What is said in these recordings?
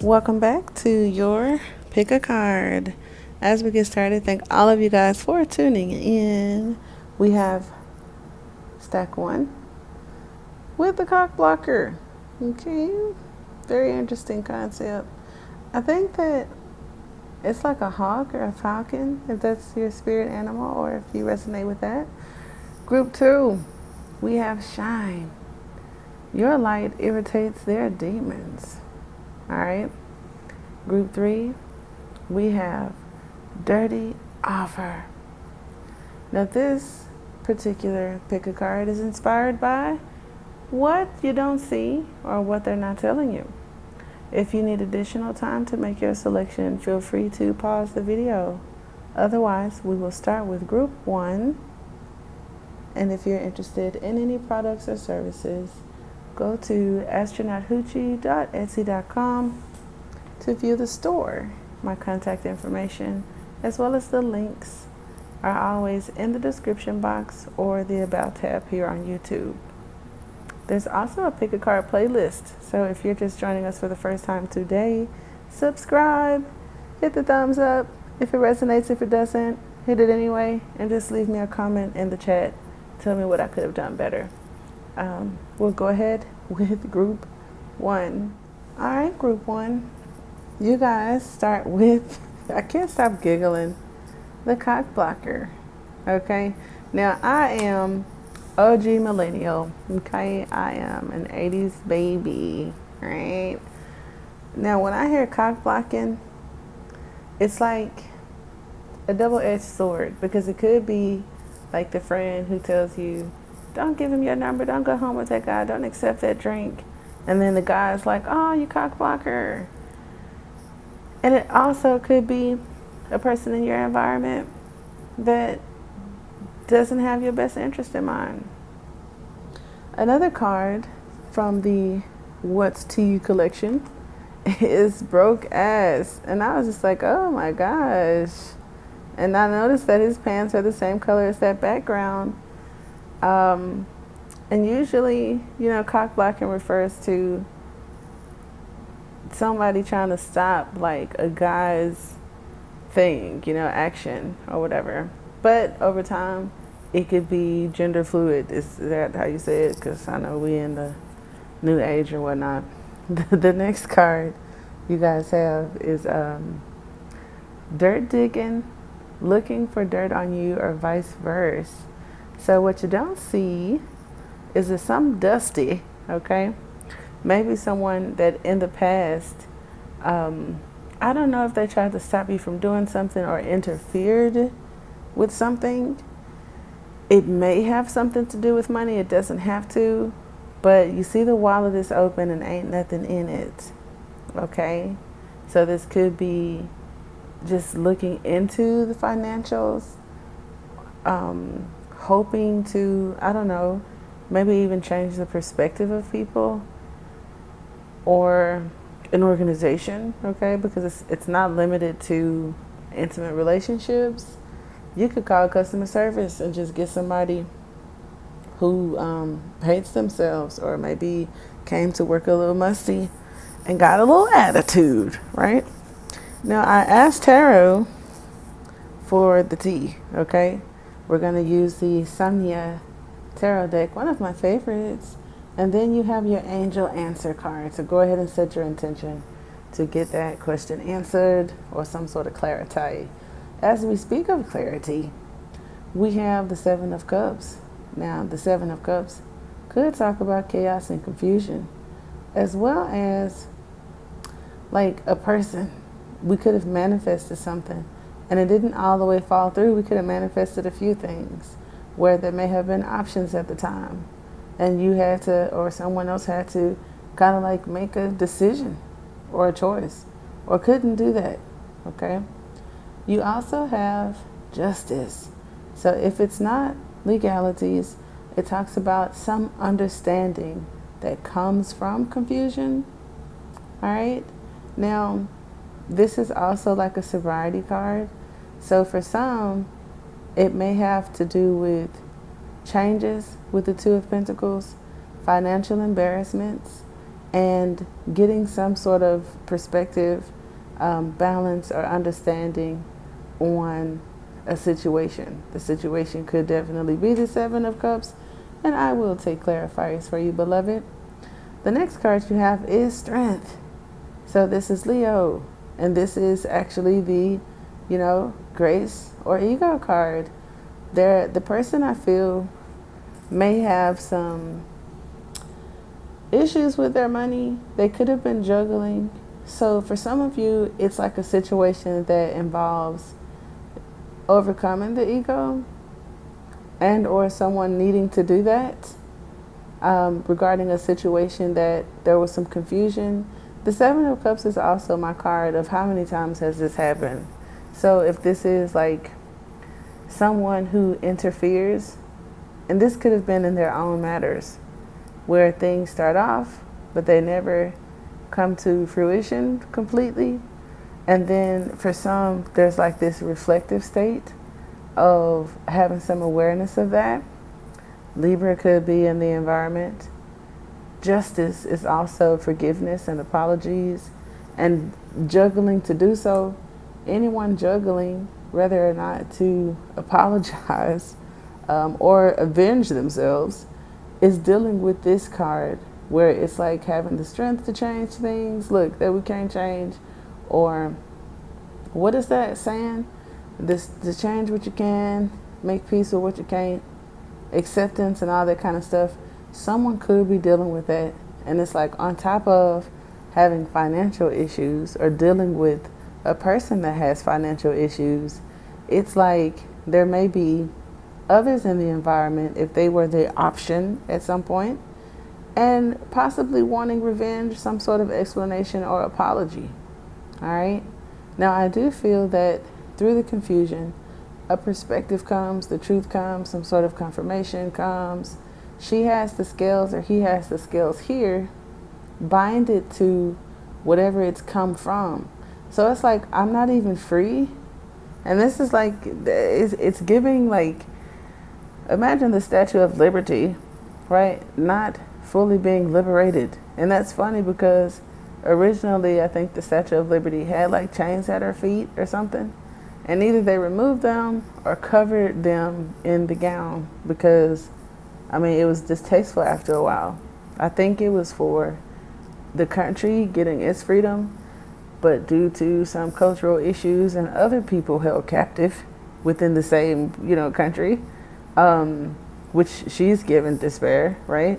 Welcome back to your pick a card. As we get started, thank all of you guys for tuning in. We have stack one with the cock blocker. Okay, very interesting concept. I think that it's like a hawk or a falcon, if that's your spirit animal or if you resonate with that. Group two, we have shine. Your light irritates their demons. All right. Group three, we have dirty offer. Now this particular pick a card is inspired by what you don't see or what they're not telling you. If you need additional time to make your selection, feel free to pause the video. Otherwise, we will start with group one. And if you're interested in any products or services, go to astronauthoochie.etsy.com to view the store. My contact information, as well as the links, are always in the description box or the About tab here on YouTube. There's also a pick a card playlist, so if you're just joining us for the first time today, subscribe, hit the thumbs up. If it resonates, if it doesn't, hit it anyway, and just leave me a comment in the chat. Tell me what I could have done better. We'll go ahead with group one. All right, group one. You guys start with, I can't stop giggling, the cock blocker. Okay, now I am OG millennial. Okay, I am an 80s baby, right? Now when I hear cock blocking, it's like a double-edged sword, because it could be like the friend who tells you, don't give him your number, don't go home with that guy, don't accept that drink. And then the guy's like, oh, you cock blocker. And it also could be a person in your environment that doesn't have your best interest in mind. Another card from the What's to You collection is broke ass. And I was just like, oh my gosh. And I noticed that his pants are the same color as that background. And usually, cock blocking refers to somebody trying to stop like a guy's thing, action or whatever. But over time, it could be gender fluid. Is that how you say it? Because I know we in the new age or whatnot. The next card you guys have is dirt digging, looking for dirt on you, or vice versa. So what you don't see is that some dusty, okay? Maybe someone that in the past, I don't know if they tried to stop you from doing something or interfered with something. It may have something to do with money. It doesn't have to. But you see the wallet is open and ain't nothing in it, okay? So this could be just looking into the financials, hoping to, I don't know, maybe even change the perspective of people or an organization, okay? Because it's not limited to intimate relationships. You could call customer service and just get somebody who hates themselves, or maybe came to work a little musty and got a little attitude, right? Now, I asked Tarot for the tea, okay? We're going to use the Samya Tarot deck, one of my favorites. And then you have your angel answer card. So go ahead and set your intention to get that question answered or some sort of clarity. As we speak of clarity, we have the Seven of Cups. Now, the Seven of Cups could talk about chaos and confusion, as well as like a person. We could have manifested something and it didn't all the way fall through. We could have manifested a few things where there may have been options at the time, and you had to, or someone else had to, kind of like make a decision or a choice, or couldn't do that, okay? You also have justice. So if it's not legalities, it talks about some understanding that comes from confusion, all right? Now, this is also like a sobriety card. So for some, it may have to do with changes with the Two of Pentacles, financial embarrassments, and getting some sort of perspective, balance, or understanding on a situation. The situation could definitely be the Seven of Cups, and I will take clarifiers for you, beloved. The next card you have is Strength. So this is Leo, and this is actually the, grace or ego card. The person, I feel, may have some issues with their money. They could have been juggling. So for some of you, it's like a situation that involves overcoming the ego and or someone needing to do that, regarding a situation that there was some confusion. The Seven of Cups is also my card of how many times has this happened. So if this is like someone who interferes, and this could have been in their own matters, where things start off, but they never come to fruition completely. And then for some, there's like this reflective state of having some awareness of that. Libra could be in the environment. Justice is also forgiveness and apologies and juggling to do so. Anyone juggling whether or not to apologize or avenge themselves is dealing with this card, where it's like having the strength to change things, look, that we can't change, or what is that saying? This, to change what you can, make peace with what you can't, acceptance and all that kind of stuff. Someone could be dealing with that, and it's like on top of having financial issues or dealing with a person that has financial issues, it's like there may be others in the environment, if they were the option at some point, and possibly wanting revenge, some sort of explanation or apology. All right. Now, I do feel that through the confusion, a perspective comes, the truth comes, some sort of confirmation comes. She has the scales or he has the scales here, bind it to whatever it's come from. So it's like, I'm not even free. And this is like, it's giving like, imagine the Statue of Liberty, right? Not fully being liberated. And that's funny because originally I think the Statue of Liberty had like chains at her feet or something. And either they removed them or covered them in the gown because, it was distasteful after a while. I think it was for the country getting its freedom, but due to some cultural issues and other people held captive within the same, country, which she's given despair, right?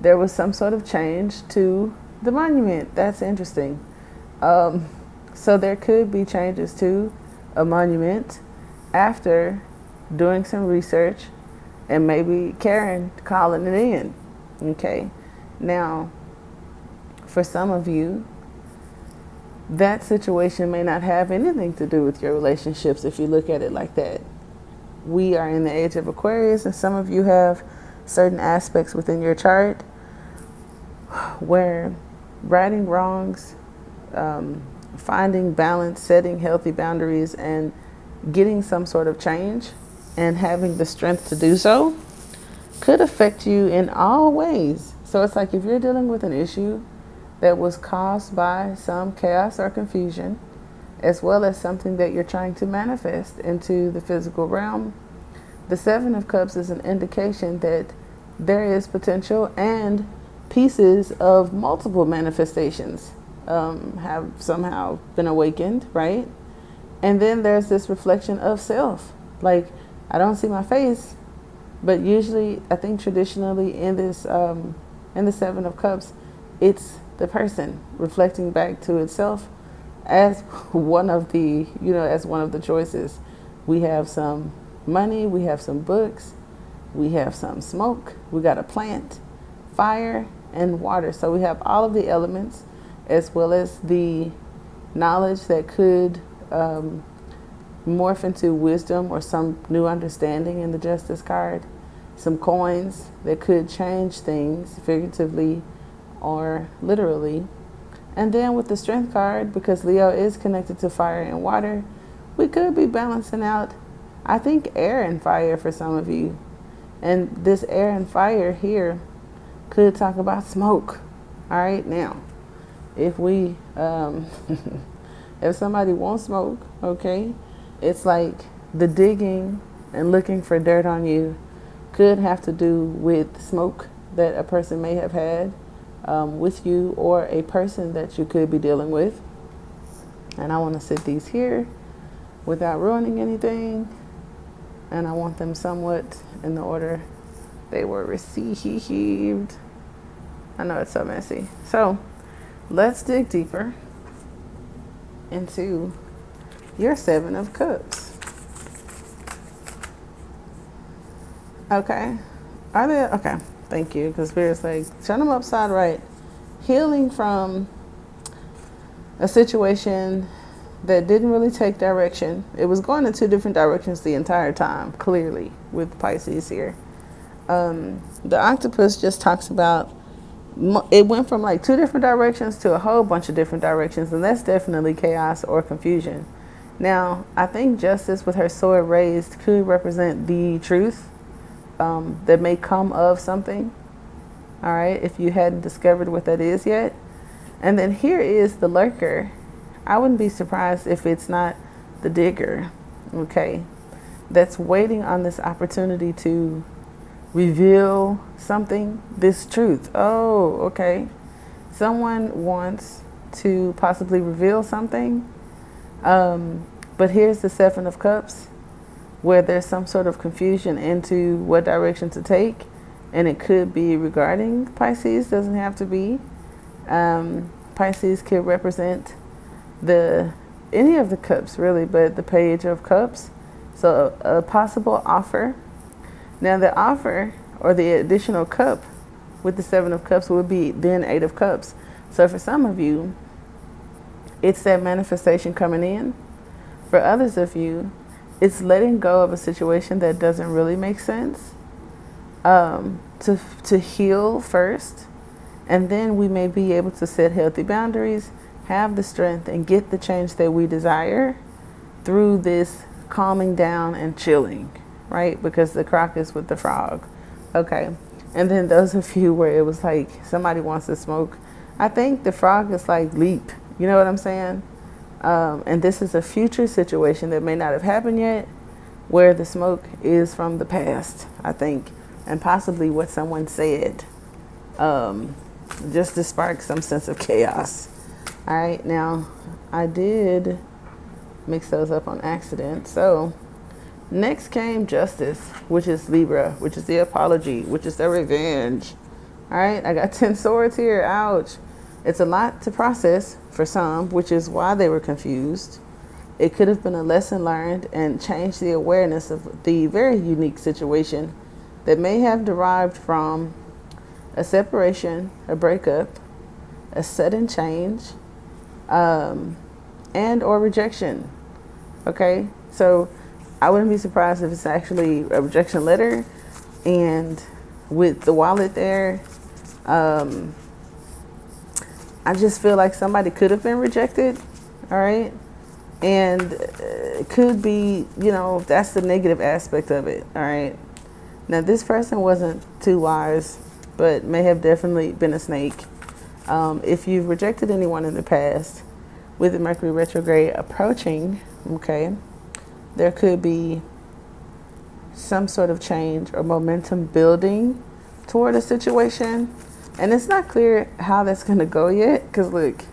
There was some sort of change to the monument. That's interesting. So there could be changes to a monument after doing some research and maybe Karen calling it in. Okay. Now, for some of you, that situation may not have anything to do with your relationships if you look at it like that. We are in the age of Aquarius, and some of you have certain aspects within your chart where righting wrongs, finding balance, setting healthy boundaries, and getting some sort of change and having the strength to do so could affect you in all ways. So it's like if you're dealing with an issue that was caused by some chaos or confusion, as well as something that you're trying to manifest into the physical realm, the Seven of Cups is an indication that there is potential and pieces of multiple manifestations have somehow been awakened, right? And then there's this reflection of self. Like, I don't see my face, but usually, I think traditionally in this, in the Seven of Cups, it's the person reflecting back to itself as one of the, as one of the choices. We have some money, we have some books, we have some smoke, we got a plant, fire, and water. So we have all of the elements, as well as the knowledge that could morph into wisdom or some new understanding in the Justice card. Some coins that could change things figuratively or literally. And then with the Strength card, because Leo is connected to fire and water, we could be balancing out, I think, air and fire for some of you. And this air and fire here could talk about smoke, All right, now, if we, if somebody won't smoke, okay, it's like the digging and looking for dirt on you could have to do with smoke that a person may have had with you, or a person that you could be dealing with. And I want to sit these here without ruining anything. And I want them somewhat in the order they were received. I know it's so messy. So let's dig deeper into your Seven of Cups. Okay. Are they okay? Thank you. Because Spirit's like, turn them upside right. Healing from a situation that didn't really take direction. It was going in two different directions the entire time, clearly, with Pisces here. The octopus just talks about it went from like two different directions to a whole bunch of different directions, and that's definitely chaos or confusion. Now, I think Justice with her sword raised could represent the truth that may come of something. All right, if you hadn't discovered what that is yet. And then here is the lurker. I wouldn't be surprised if it's not the digger, okay, that's waiting on this opportunity to reveal something, this truth. Oh, okay. Someone wants to possibly reveal something, but here's the Seven of Cups, where there's some sort of confusion into what direction to take, and it could be regarding Pisces, doesn't have to be. Pisces could represent any of the cups really, but the Page of Cups. So a possible offer. Now the offer or the additional cup with the Seven of Cups would be then Eight of Cups. So for some of you, it's that manifestation coming in. For others of you, it's letting go of a situation that doesn't really make sense, to heal first, and then we may be able to set healthy boundaries, have the strength, and get the change that we desire through this calming down and chilling, right? Because the croc is with the frog. Okay. And then those of you where it was like somebody wants to smoke, I think the frog is like leap. You know what I'm saying? And this is a future situation that may not have happened yet, where the smoke is from the past, I think, and possibly what someone said, just to spark some sense of chaos. All right, now I did mix those up on accident. So next came Justice, which is Libra, which is the apology, which is the revenge. All right, I got 10 swords here. Ouch. It's a lot to process for some, which is why they were confused. It could have been a lesson learned and changed the awareness of the very unique situation that may have derived from a separation, a breakup, a sudden change, and or rejection. Okay, so I wouldn't be surprised if it's actually a rejection letter, and with the wallet there, I just feel like somebody could have been rejected. All right, and it could be, that's the negative aspect of it. All right, now this person wasn't too wise, but may have definitely been a snake. If you've rejected anyone in the past, with the Mercury retrograde approaching, okay, there could be some sort of change or momentum building toward a situation. And it's not clear how that's going to go yet, because look,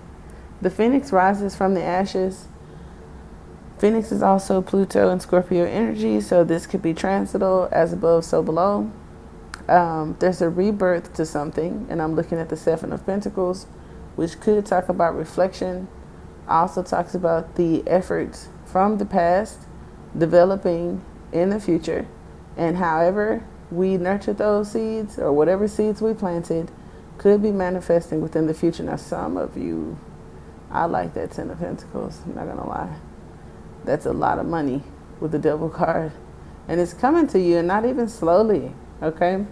the Phoenix rises from the ashes. Phoenix is also Pluto and Scorpio energy, so this could be transital, as above, so below. There's a rebirth to something, and I'm looking at the Seven of Pentacles, which could talk about reflection. Also talks about the efforts from the past developing in the future, and however we nurture those seeds, or whatever seeds we planted, could be manifesting within the future. Now some of you, I like that Ten of Pentacles, I'm not gonna lie. That's a lot of money with the Devil card, and it's coming to you, and not even slowly. Okay.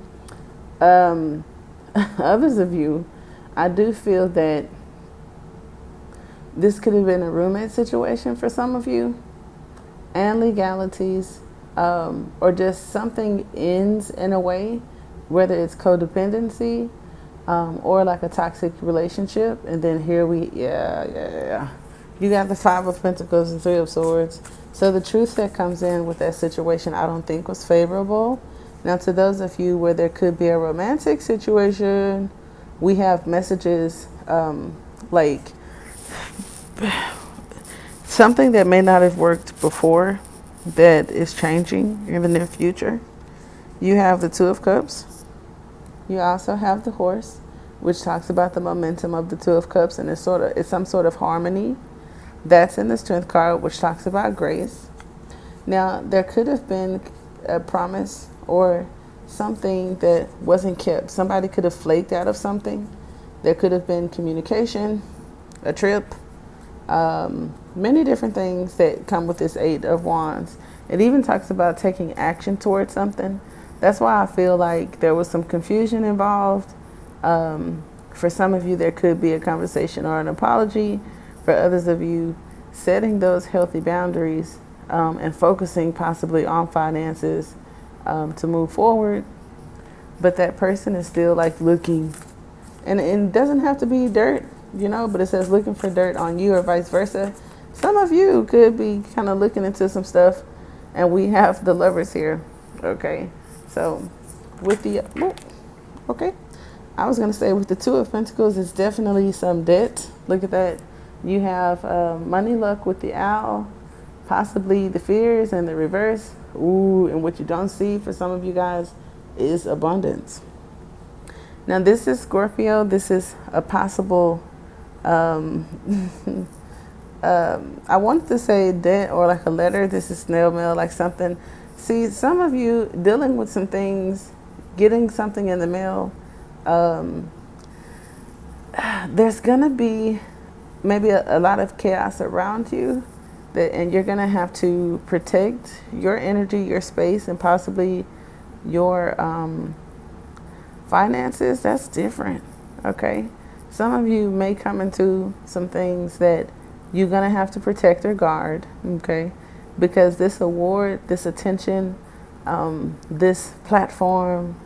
Others of you, I do feel that this could have been a roommate situation for some of you, and legalities, or just something ends in a way, whether it's codependency, or like a toxic relationship. And then here you got the Five of Pentacles and Three of Swords. So the truth that comes in with that situation, I don't think was favorable. Now, to those of you where there could be a romantic situation, we have messages like something that may not have worked before that is changing in the near future. You have the Two of Cups. You also have the Horse, which talks about the momentum of the Two of Cups, and it's some sort of harmony. That's in the Strength card, which talks about grace. Now, there could have been a promise or something that wasn't kept. Somebody could have flaked out of something. There could have been communication, a trip, many different things that come with this Eight of Wands. It even talks about taking action towards something. That's why I feel like there was some confusion involved. For some of you, there could be a conversation or an apology. For others of you, setting those healthy boundaries and focusing possibly on finances to move forward. But that person is still like looking, and it doesn't have to be dirt, but it says looking for dirt on you or vice versa. Some of you could be kind of looking into some stuff, and we have the Lovers here. Okay, so with the I was going to say with the Two of Pentacles, it's definitely some debt. Look at that. You have money luck with the Owl, possibly the Fears and the Reverse. Ooh, and what you don't see for some of you guys is abundance. Now, this is Scorpio. This is a possible, I wanted to say debt or like a letter. This is snail mail, like something. See, some of you dealing with some things, getting something in the mail. There's going to be maybe a lot of chaos around you, and you're going to have to protect your energy, your space, and possibly your finances. That's different. Okay, some of you may come into some things that you're going to have to protect or guard. Okay, because this award, this attention, this platform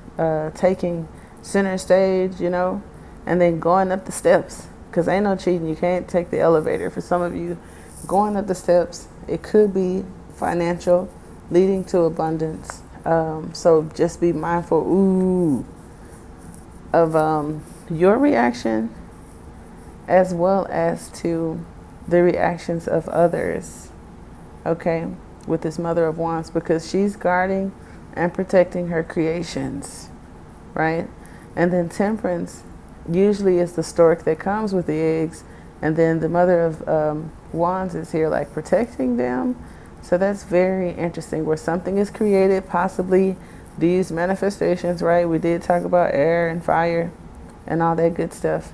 taking center stage, and then going up the steps, because ain't no cheating. You can't take the elevator. For some of you, going up the steps, it could be financial, leading to abundance. So just be mindful, of your reaction as well as to the reactions of others. Okay, with this Mother of Wands, because she's guarding and protecting her creations, right? And then Temperance usually is the stork that comes with the eggs, and then the Mother of Wands is here like protecting them. So that's very interesting, where something is created, possibly these manifestations, right? We did talk about air and fire and all that good stuff.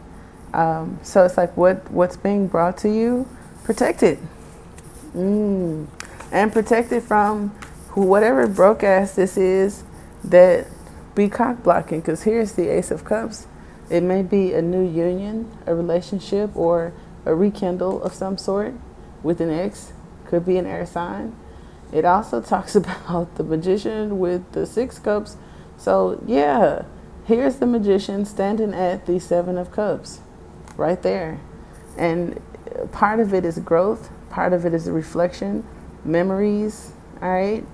So it's like what's being brought to you, protect it. And protect it from whatever broke ass this is that be cock blocking. Because here's the Ace of Cups. It may be a new union, a relationship, or a rekindle of some sort with an ex. Could be an air sign. It also talks about the Magician with the Six Cups. So yeah, here's the Magician standing at the Seven of Cups right there. And part of it is growth. Part of it is a reflection, memories, all right,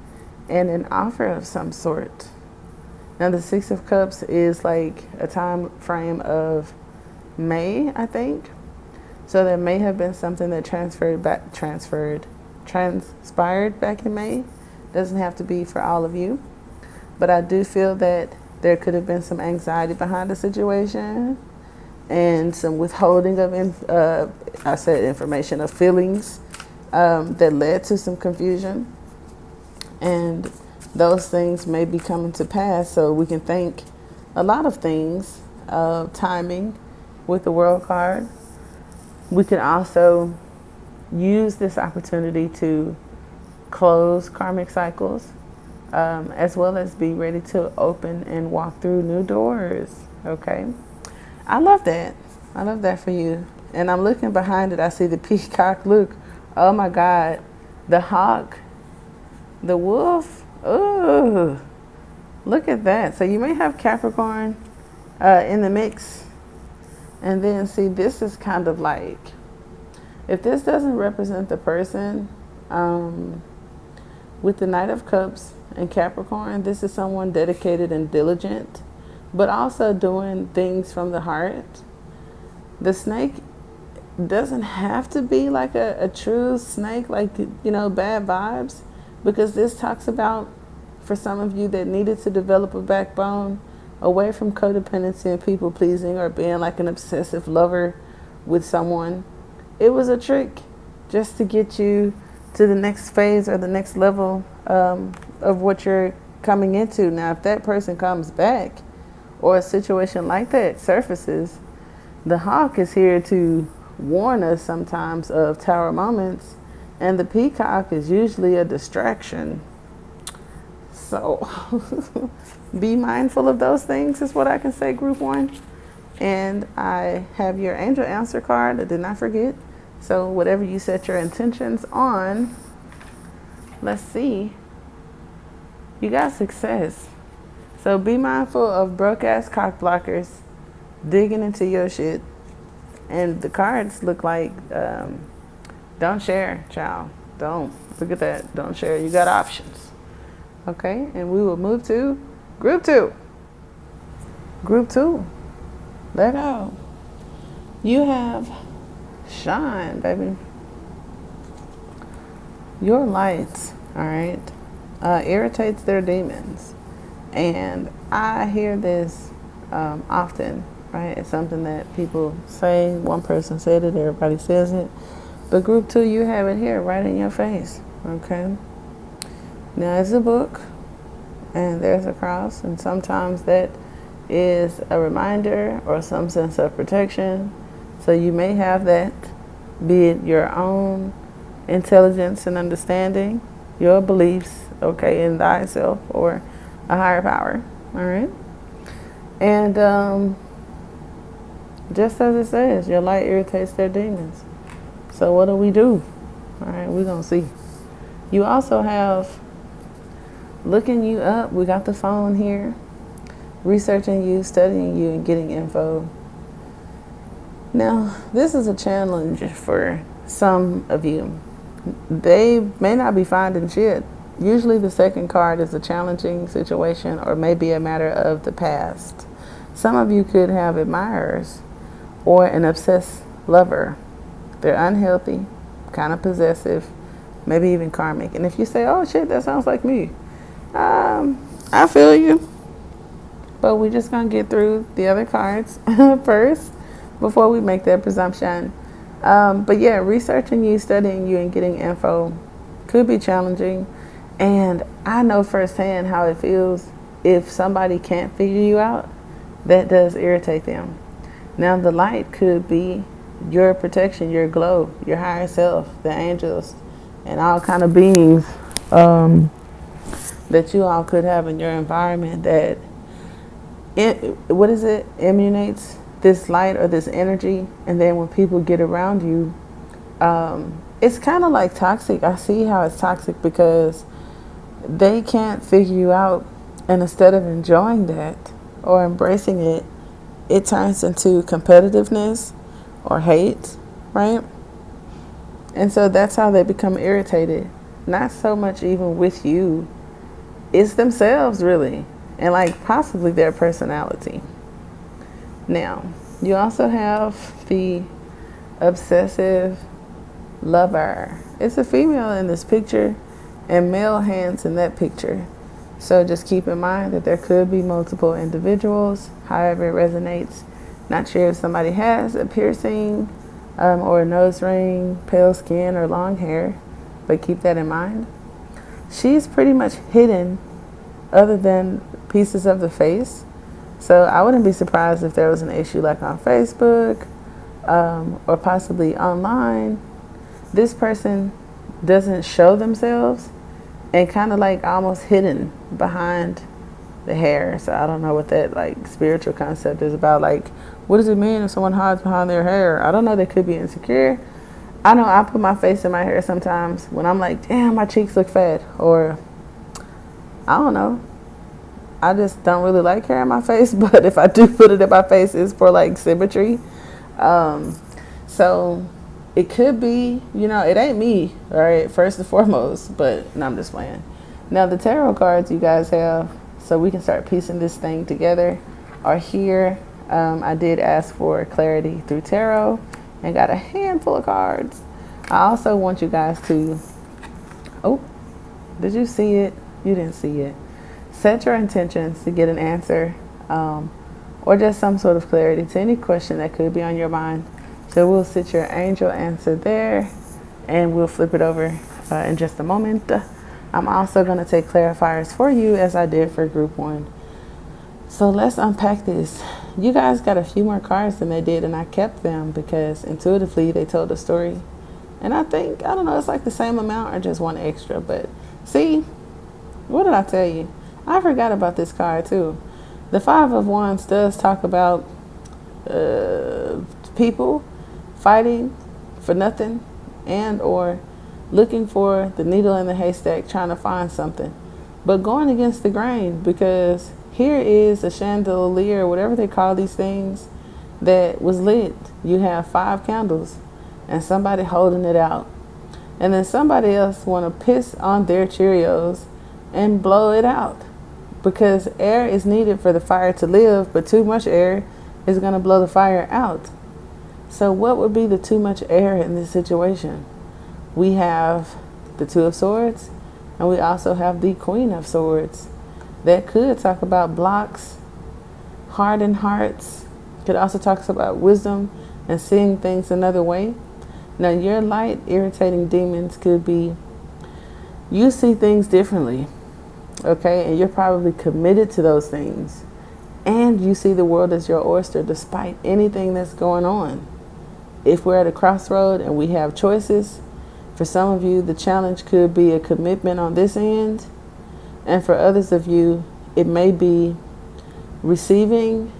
and an offer of some sort. Now, the Six of Cups is like a time frame of May, I think. So there may have been something that transpired back in May. Doesn't have to be for all of you. But I do feel that there could have been some anxiety behind the situation and some withholding of, information, of feelings that led to some confusion. And those things may be coming to pass, so we can thank a lot of things. Timing with the World card. We can also use this opportunity to close karmic cycles, as well as be ready to open and walk through new doors. Okay, I love that. I love that for you. And I'm looking behind it. I see the peacock. Look, oh my God, the hawk, the wolf. Oh, look at that. So you may have Capricorn in the mix. And then see, this is kind of like, if this doesn't represent the person, with the Knight of Cups and Capricorn, this is someone dedicated and diligent, but also doing things from the heart. The snake doesn't have to be like a true snake, like, bad vibes, because this talks about, for some of you that needed to develop a backbone away from codependency and people pleasing or being like an obsessive lover with someone. It was a trick just to get you to the next phase or the next level of what you're coming into. Now, if that person comes back or a situation like that surfaces, the hawk is here to warn us sometimes of tower moments, and the peacock is usually a distraction. So be mindful of those things is what I can say, group one. And I have your angel answer card. I did not forget. So whatever you set your intentions on, let's see. You got success. So be mindful of broke ass cock blockers digging into your shit. And the cards look like, don't share, child. Don't. Look at that. Don't share. You got options. Okay, and we will move to group two. Group two. Let go. You have shine, baby. Your light, all right, irritates their demons. And I hear this often, right? It's something that people say. One person said it, everybody says it. But group two, you have it here right in your face, okay? Now, it's a book, and there's a cross, and sometimes that is a reminder or some sense of protection. So you may have that, be it your own intelligence and understanding, your beliefs, okay, in thyself or a higher power, all right? And just as it says, your light irritates their demons. So what do we do? All right, we're going to see. You also have looking you up. We got the phone here. Researching you, studying you, and getting info. Now, this is a challenge for some of you. They may not be finding shit. Usually the second card is a challenging situation or maybe a matter of the past. Some of you could have admirers or an obsessed lover. They're unhealthy, kind of possessive, maybe even karmic. And if you say, oh shit, that sounds like me, I feel you. But we're just going to get through the other cards first before we make that presumption. But yeah, researching you, studying you, and getting info could be challenging. And I know firsthand how it feels if somebody can't figure you out. That does irritate them. Now, the light could be your protection, your glow, your higher self, the angels, and all kind of beings that you all could have in your environment that emanates this light or this energy. And then when people get around you, it's kind of like toxic. I see how it's toxic because they can't figure you out, and instead of enjoying that or embracing it, it turns into competitiveness or hate, right? And so that's how they become irritated. Not so much even with you, it's themselves really, and like possibly their personality. Now, you also have the obsessive lover. It's a female in this picture and male hands in that picture. So just keep in mind that there could be multiple individuals, however it resonates. Not sure if somebody has a piercing or a nose ring, pale skin, or long hair, but keep that in mind. She's pretty much hidden other than pieces of the face. So I wouldn't be surprised if there was an issue like on Facebook or possibly online. This person doesn't show themselves and kind of like almost hidden behind the hair. So I don't know what that like spiritual concept is about. Like, what does it mean if someone hides behind their hair? I don't know. They could be insecure. I know I put my face in my hair sometimes when I'm like, damn, my cheeks look fat. Or I don't know. I just don't really like hair in my face, but if I do put it in my face, it's for like symmetry. Um, so it could be, it ain't me, all right, first and foremost, but no, I'm just playing. Now, the tarot cards you guys have, so we can start piecing this thing together, are here. I did ask for clarity through tarot and got a handful of cards. I also want you guys to, oh, did you see it? You didn't see it. Set your intentions to get an answer or just some sort of clarity to any question that could be on your mind. So we'll sit your angel answer there and we'll flip it over in just a moment. I'm also going to take clarifiers for you as I did for group 1. So let's unpack this. You guys got a few more cards than they did, and I kept them because intuitively they told a story. And I don't know, it's like the same amount or just one extra. But see, what did I tell you? I forgot about this card too. The 5 of Wands does talk about people fighting for nothing and or looking for the needle in the haystack, trying to find something, but going against the grain, because here is a chandelier, whatever they call these things, that was lit. You have 5 candles and somebody holding it out, and then somebody else want to piss on their Cheerios and blow it out, because air is needed for the fire to live, but too much air is going to blow the fire out. So what would be the too much air in this situation? We have the 2 of Swords, and we also have the Queen of Swords. That could talk about blocks, hardened hearts. Could also talk about wisdom and seeing things another way. Now, your light irritating demons could be you see things differently, okay? And you're probably committed to those things. And you see the world as your oyster despite anything that's going on. If we're at a crossroad and we have choices, for some of you, the challenge could be a commitment on this end. And for others of you, it may be receiving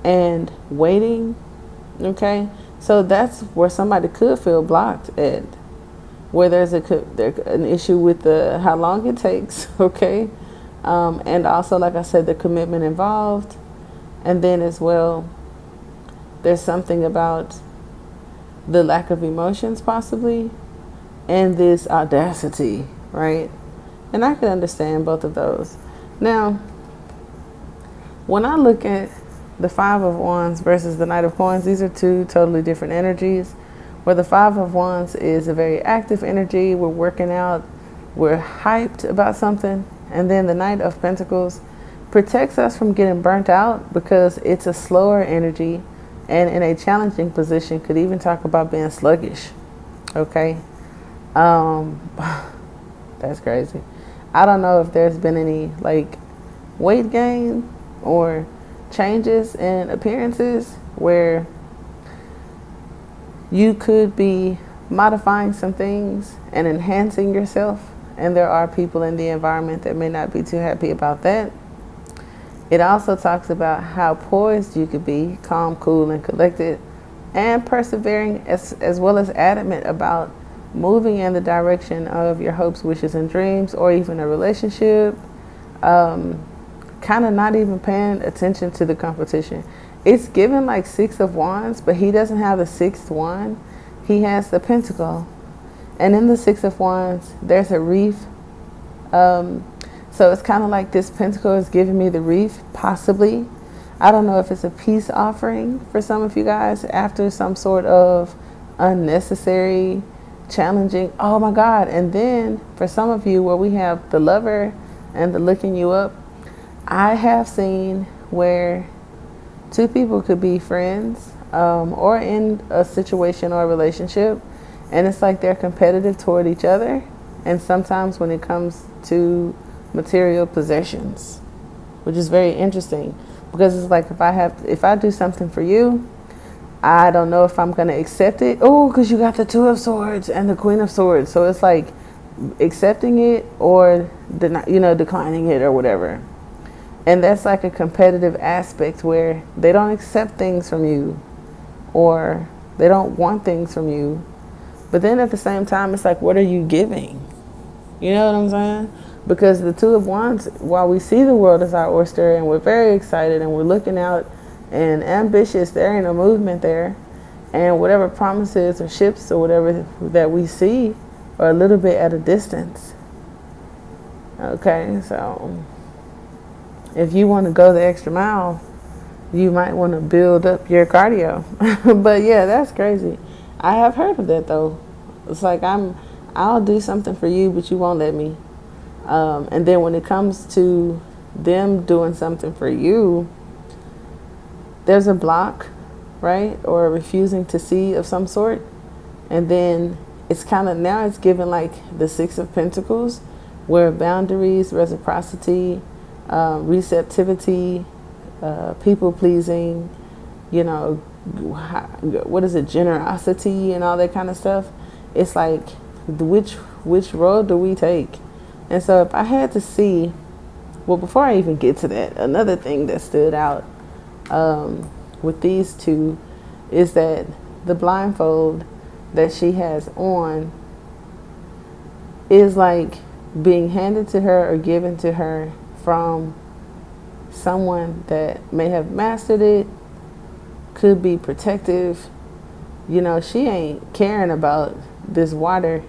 and waiting, okay? So that's where somebody could feel blocked at, where there's an issue with how long it takes, okay? And also, like I said, the commitment involved. And then as well, there's something about the lack of emotions possibly, and this audacity, right? And I can understand both of those. Now, when I look at the 5 of Wands versus the Knight of Coins, these are 2 totally different energies, where the 5 of Wands is a very active energy. We're working out, we're hyped about something. And then the Knight of Pentacles protects us from getting burnt out because it's a slower energy, and in a challenging position could even talk about being sluggish, okay? That's crazy. I don't know if there's been any like weight gain or changes in appearances where you could be modifying some things and enhancing yourself, and there are people in the environment that may not be too happy about that. It also talks about how poised you could be, calm, cool, and collected, and persevering as well as adamant about moving in the direction of your hopes, wishes, and dreams, or even a relationship. Kind of not even paying attention to the competition. It's given like 6 of Wands, but he doesn't have the 6th wand. He has the Pentacle. And in the 6 of Wands, there's a reef. So it's kind of like this Pentacle is giving me the reef, possibly. I don't know if it's a peace offering for some of you guys after some sort of unnecessary, challenging, oh my God. And then for some of you where we have the Lover and the looking you up, I have seen where 2 people could be friends or in a situation or a relationship, and it's like they're competitive toward each other. And sometimes when it comes to material possessions, which is very interesting, because it's like if I do something for you, I don't know if I'm going to accept it. Oh, because you got the 2 of Swords and the Queen of Swords. So it's like accepting it or declining it or whatever. And that's like a competitive aspect where they don't accept things from you or they don't want things from you. But then at the same time, it's like, what are you giving? You know what I'm saying? Because the Two of Wands, while we see the world as our oyster and we're very excited and we're looking out and ambitious, there ain't no movement there. And whatever promises or ships or whatever that we see are a little bit at a distance. Okay, so if you want to go the extra mile, you might want to build up your cardio. But yeah, that's crazy. I have heard of that though. It's like I'll do something for you, but you won't let me. And then when it comes to them doing something for you, there's a block, right? Or refusing to see of some sort. And then it's kind of, now it's given like the Six of Pentacles, where boundaries, reciprocity, receptivity, people pleasing, you know, what is it, generosity and all that kind of stuff. It's like, which road do we take? And so if I had to see, well, before I even get to that, another thing that stood out with these two is that the blindfold that she has on is like being handed to her or given to her from someone that may have mastered it, could be protective. You know, she ain't caring about this water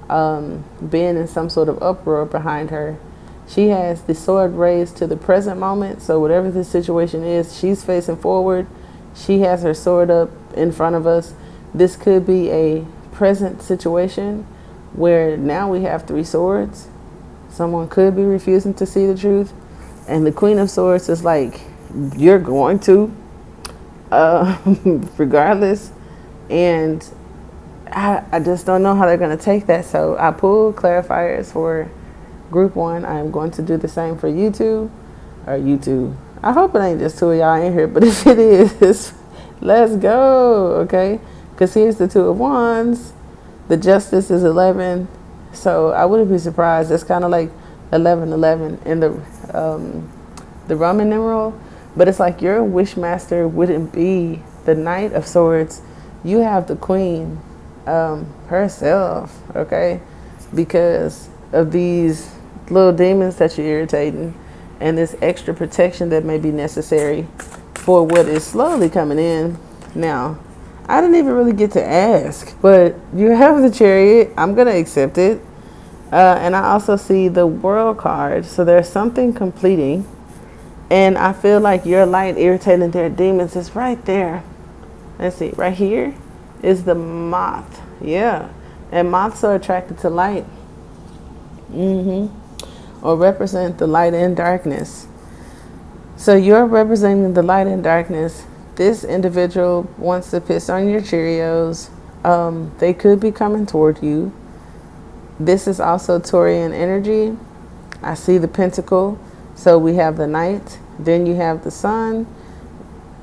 being in some sort of uproar behind her. She has the sword raised to the present moment. So whatever the situation is, she's facing forward. She has her sword up in front of us. This could be a present situation where now we have three swords. Someone could be refusing to see the truth. And the Queen of Swords is like, you're going to, regardless. And I just don't know how they're going to take that. So I pulled clarifiers for group one. I'm going to do the same for you two, or you two. I hope it ain't just two of y'all in here, but if it is, let's go, okay? Because here's the Two of Wands. The Justice is 11. So I wouldn't be surprised. It's kind of like 1111 in the Roman numeral. But it's like your Wishmaster wouldn't be the Knight of Swords. You have the Queen herself, okay? Because of these little demons that you're irritating and this extra protection that may be necessary for what is slowly coming in. Now, I didn't even really get to ask, but you have the Chariot. I'm going to accept it. And I also see the World card. So there's something completing. And I feel like your light irritating their demons is right there. Let's see, right here is the moth. Yeah. And moths are attracted to light. Or represent the light and darkness. So you're representing the light and darkness. This individual wants to piss on your Cheerios. They could be coming toward you. This is also Taurian energy. I see the pentacle. So we have the Knight. Then you have the Sun,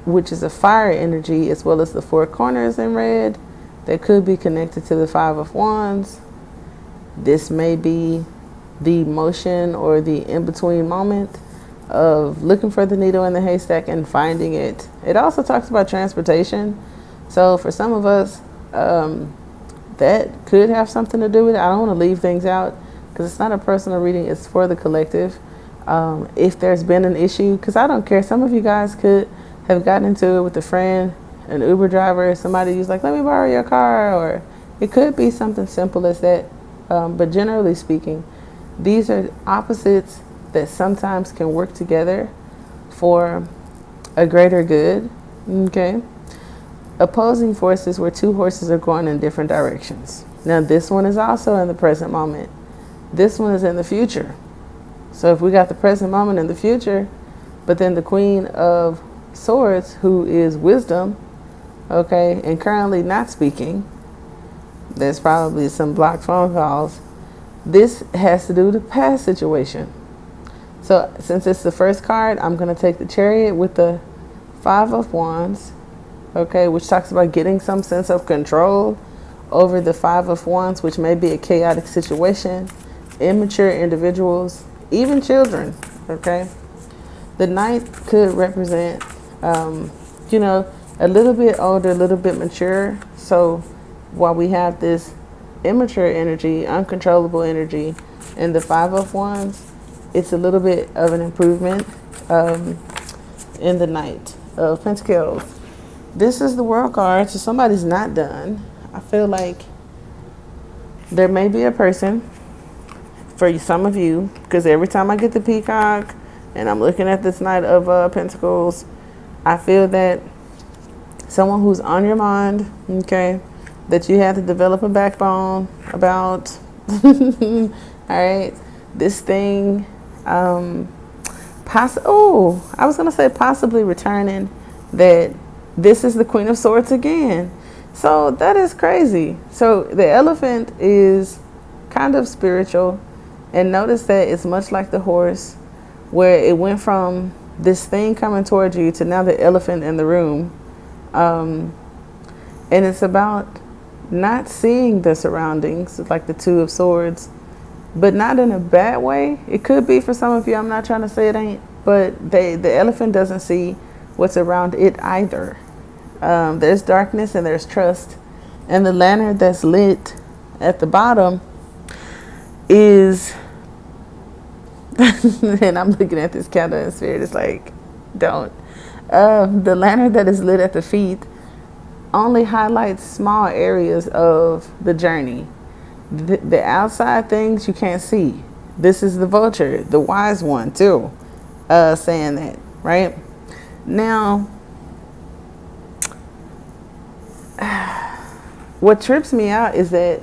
which is a fire energy, as well as the Four Corners in red. That could be connected to the Five of Wands. This may be the motion or the in-between moment of looking for the needle in the haystack and finding it. It also talks about transportation. So for some of us, that could have something to do with it. I don't want to leave things out because it's not a personal reading. It's for the collective. If there's been an issue, because I don't care. Some of you guys could have gotten into it with a friend, an Uber driver, somebody who's like, let me borrow your car. Or it could be something simple as that. But generally speaking, these are opposites that sometimes can work together for a greater good, okay? Opposing forces where two horses are going in different directions. Now, this one is also in the present moment. This one is in the future. So if we got the present moment in the future, but then the Queen of Swords, who is wisdom, okay, and currently not speaking, there's probably some blocked phone calls. This has to do with the past situation. So since it's the first card, I'm going to take the Chariot with the Five of Wands, okay, which talks about getting some sense of control over the Five of Wands, which may be a chaotic situation, immature individuals, even children, okay. The Knight could represent, you know, a little bit older, a little bit mature. So while we have this immature energy, uncontrollable energy, and the Five of Wands, it's a little bit of an improvement in the Knight of Pentacles. This is the World card, so somebody's not done. I feel like there may be a person for some of you, because every time I get the Peacock and I'm looking at this Knight of Pentacles, I feel that someone who's on your mind, okay, that you have to develop a backbone about. All right, this thing, I was gonna say possibly returning, that this is the Queen of Swords again. So that is crazy. So the elephant is kind of spiritual, and notice that it's much like the horse, where it went from this thing coming towards you to now the elephant in the room. And it's about not seeing the surroundings, like the Two of Swords, but not in a bad way. It could be for some of you. I'm not trying to say it ain't, but the elephant doesn't see what's around it either. There's darkness and there's trust. And the lantern that's lit at the bottom is, and I'm looking at this candle in spirit, it's like, don't. The lantern that is lit at the feet only highlights small areas of the journey. The outside things you can't see. This is the vulture, the wise one too, saying that, right? Now, what trips me out is that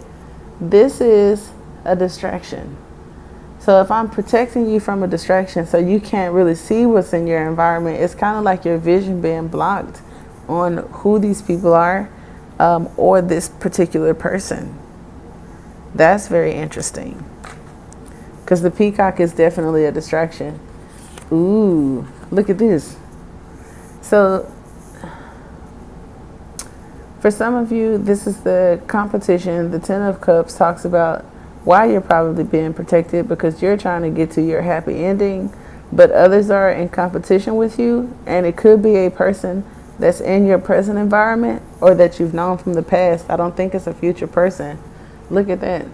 this is a distraction. So if I'm protecting you from a distraction so you can't really see what's in your environment, it's kind of like your vision being blocked on who these people are, or this particular person. That's very interesting, because the peacock is definitely a distraction. Ooh, look at this. So for some of you, this is the competition. The Ten of Cups talks about why you're probably being protected, because you're trying to get to your happy ending, but others are in competition with you, and it could be a person that's in your present environment or that you've known from the past. I don't think it's a future person. Look at that.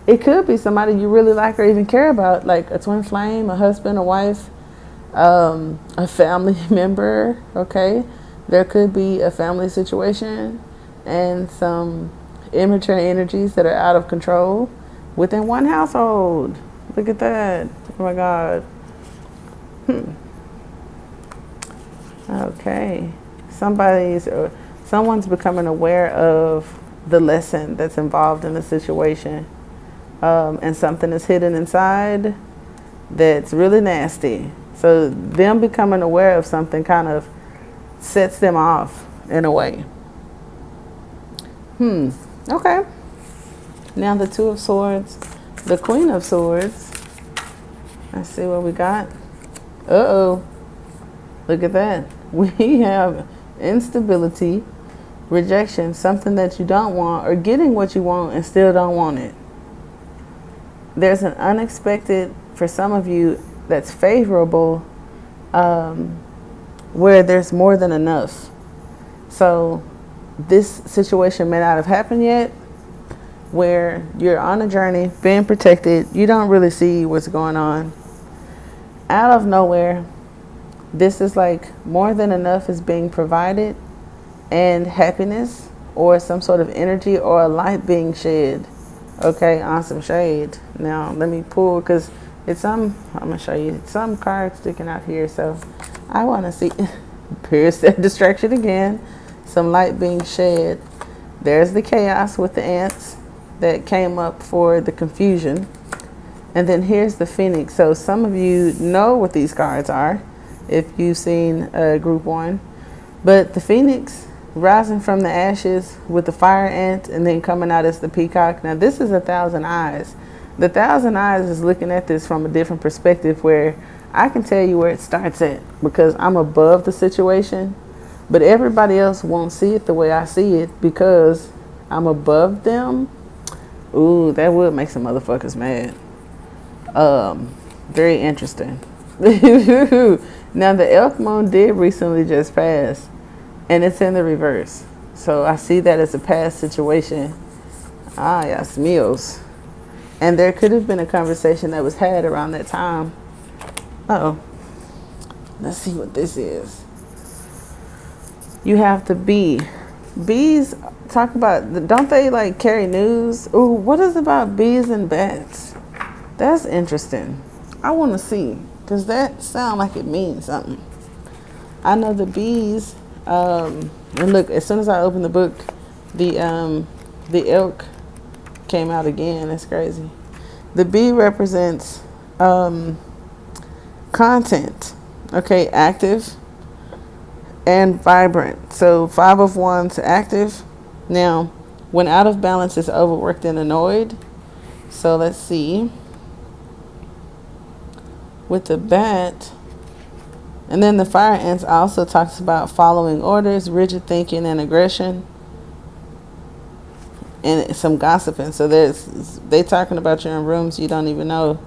It could be somebody you really like or even care about, like a twin flame, a husband, a wife, a family member, okay? There could be a family situation and some immature energies that are out of control within one household. Look at that. Oh my God. Okay. Someone's becoming aware of the lesson that's involved in the situation. And something is hidden inside that's really nasty. So them becoming aware of something kind of sets them off in a way. Okay. Now the Two of Swords, the Queen of Swords. Let's see what we got. Uh-oh. Look at that. We have instability, rejection, something that you don't want, or getting what you want and still don't want it. There's an unexpected, for some of you, that's favorable, where there's more than enough. So this situation may not have happened yet, where you're on a journey, being protected, you don't really see what's going on. Out of nowhere, this is like more than enough is being provided, and happiness or some sort of energy or a light being shed, okay, on some shade. Now let me pull, because it's I'm gonna show you some cards sticking out here, so I want to see. Here's that distraction again. Some light being shed. There's the chaos with the ants that came up for the confusion, and then here's the Phoenix. So some of you know what these cards are if you've seen group 1, but the Phoenix rising from the ashes with the fire ant and then coming out as the peacock. Now this is 1,000 eyes. The 1,000 eyes is looking at this from a different perspective, where I can tell you where it starts at, because I'm above the situation, but everybody else won't see it the way I see it because I'm above them. Ooh, that would make some motherfuckers mad. Very interesting. Now the elk moon did recently just pass, and it's in the reverse. So I see that as a past situation. Ah, yes, meals. And there could have been a conversation that was had around that time. Uh-oh. Let's see what this is. You have to be. Bees talk about, don't they like carry news? Ooh, what is about bees and bats? That's interesting. I want to see, because that sounds like it means something. I know the bees, and look, as soon as I opened the book, the elk came out again. That's crazy. The bee represents content, okay, active and vibrant. So 5 of Wands, active. Now, when out of balance, is overworked and annoyed. So let's see. With the bat, and then the fire ants also talks about following orders, rigid thinking, and aggression, and some gossiping. So they talking about you in rooms you don't even know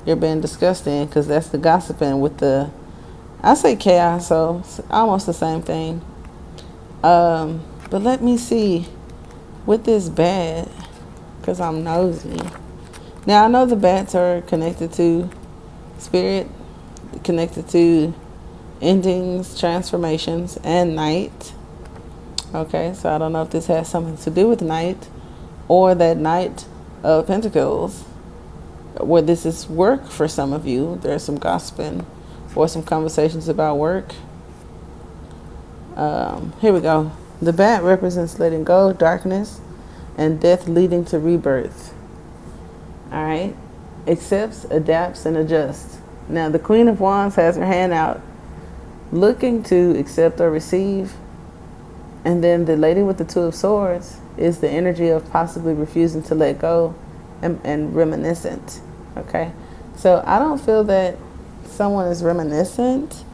you're being discussed in, because that's the gossiping with the, I say chaos, so it's almost the same thing. But let me see with this bat, because I'm nosy. Now I know the bats are connected to spirit, connected to endings, transformations, and night. Okay, so I don't know if this has something to do with night, or that Knight of Pentacles, where this is work for some of you. There's some gossiping or some conversations about work. Here we go. The bat represents letting go, darkness, and death leading to rebirth. All right. Accepts, adapts, and adjusts. Now, the Queen of Wands has her hand out, looking to accept or receive. And then the Lady with the Two of Swords is the energy of possibly refusing to let go and reminiscent. Okay. So I don't feel that someone is reminiscent,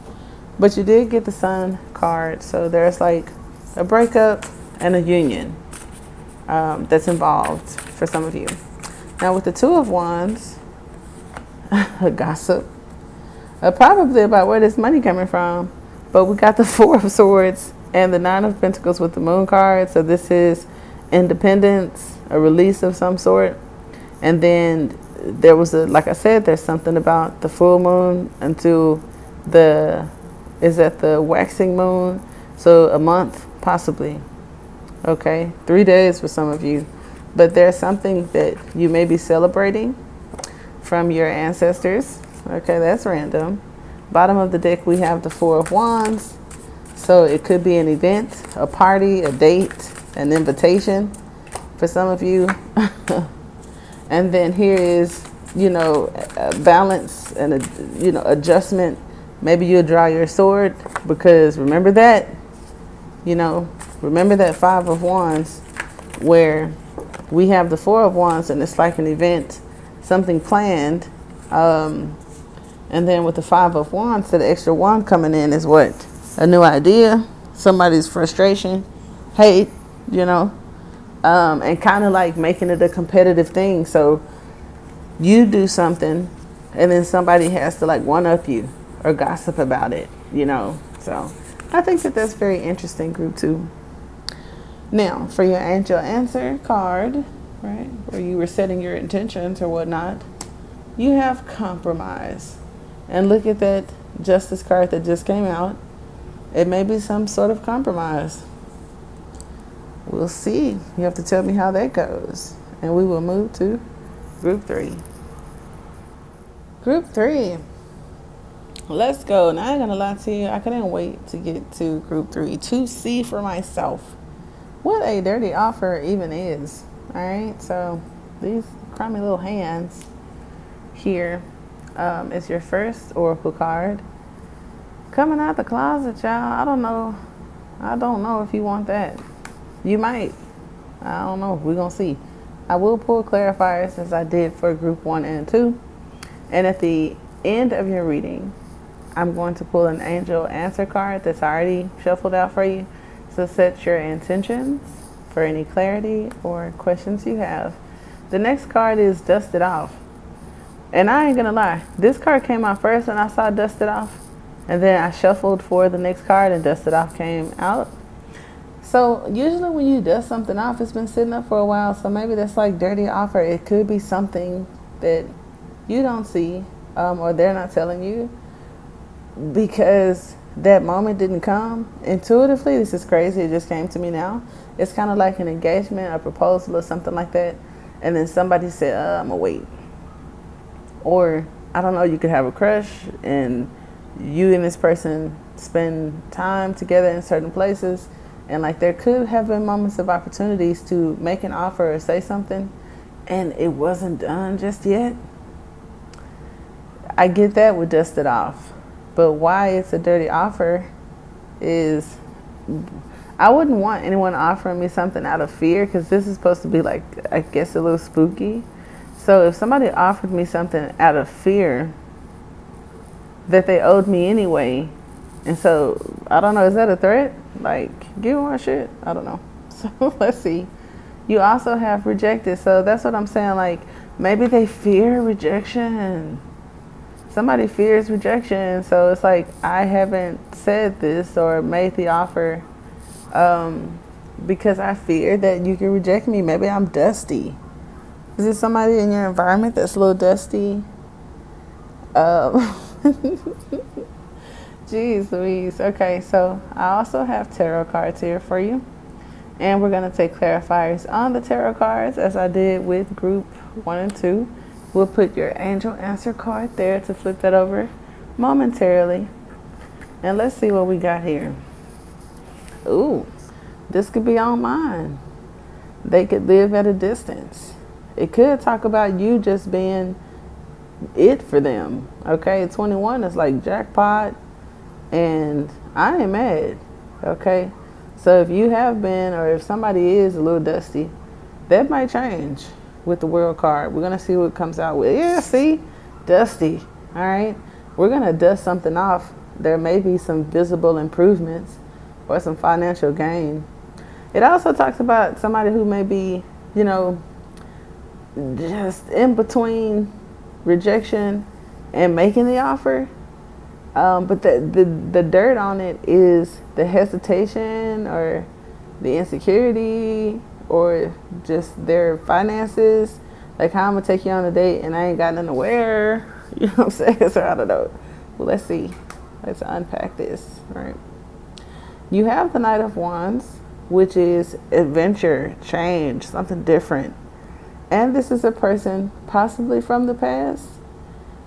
but you did get the Sun card. So there's like a breakup and a union that's involved for some of you. Now with the Two of Wands, a gossip, probably about where this money coming from. But we got the Four of Swords and the Nine of Pentacles with the Moon card. So this is independence, a release of some sort. And then there was like I said, there's something about the full moon until is that the waxing moon. So a month, possibly. Okay, 3 days for some of you. But there's something that you may be celebrating from your ancestors. Okay, that's random. Bottom of the deck, we have the Four of Wands. So it could be an event, a party, a date, an invitation for some of you. And then here is, a balance and adjustment. Maybe you'll draw your sword, because remember that, remember that Five of Wands, where we have the Four of Wands, and it's like an event, something planned. And then with the Five of Wands, so the extra one coming in is what? A new idea, somebody's frustration, hate, and kind of like making it a competitive thing. So you do something, and then somebody has to like one-up you or gossip about it, So I think that that's very interesting, group 2. Now, for your angel answer card, right, where you were setting your intentions or whatnot, you have compromise. And look at that Justice card that just came out. It may be some sort of compromise. We'll see. You have to tell me how that goes. And we will move to group 3. Group 3. Let's go. Now, I ain't going to lie to you. I couldn't wait to get to group 3 to see for myself what a dirty offer even is. All right. So these crummy little hands here is your first oracle card. Coming out the closet, y'all. I don't know if you want that. You might. I don't know. We're going to see. I will pull clarifiers as I did for group 1 and 2. And at the end of your reading, I'm going to pull an angel answer card that's already shuffled out for you. So set your intentions for any clarity or questions you have. The next card is Dust It Off. And I ain't going to lie. This card came out first and I saw Dust It Off. And then I shuffled for the next card and Dust It Off came out. So usually when you dust something off, it's been sitting up for a while. So maybe that's like dirty offer. It could be something that you don't see, or they're not telling you, because that moment didn't come intuitively. This is crazy. It just came to me now. It's kind of like an engagement, a proposal, or something like that. And then somebody said, I'm gonna wait. Or I don't know, you could have a crush and you and this person spend time together in certain places, and like there could have been moments of opportunities to make an offer or say something, and it wasn't done just yet. I get that with dust it off, but why it's a dirty offer is I wouldn't want anyone offering me something out of fear, because this is supposed to be like, I guess, a little spooky. So if somebody offered me something out of fear that they owed me anyway, and so I don't know, is that a threat? Like, give me my shit? I don't know. So let's see. You also have rejected. So that's what I'm saying. Like, maybe they fear rejection. Somebody fears rejection. So it's like, I haven't said this or made the offer because I fear that you can reject me. Maybe I'm dusty. Is there somebody in your environment that's a little dusty? Jeez Louise. Okay, so I also have tarot cards here for you. And we're going to take clarifiers on the tarot cards as I did with group 1 and 2. We'll put your angel answer card there to flip that over momentarily. And let's see what we got here. Ooh, this could be on mine. They could live at a distance. It could talk about you just being it for them. Okay, 21 is like jackpot, and I ain't mad. Okay, so if you have been, or if somebody is a little dusty, that might change with the world card. We're gonna see what comes out with. Yeah, see, dusty. All right, we're gonna dust something off. There may be some visible improvements or some financial gain. It also talks about somebody who may be, you know, just in between rejection and making the offer, but the dirt on it is the hesitation or the insecurity or just their finances. Like, how I'm gonna take you on a date and I ain't got nothing to wear. You know what I'm saying? So I don't know. Well, let's see. Let's unpack this. All right. You have the Knight of Wands, which is adventure, change, something different. And this is a person possibly from the past,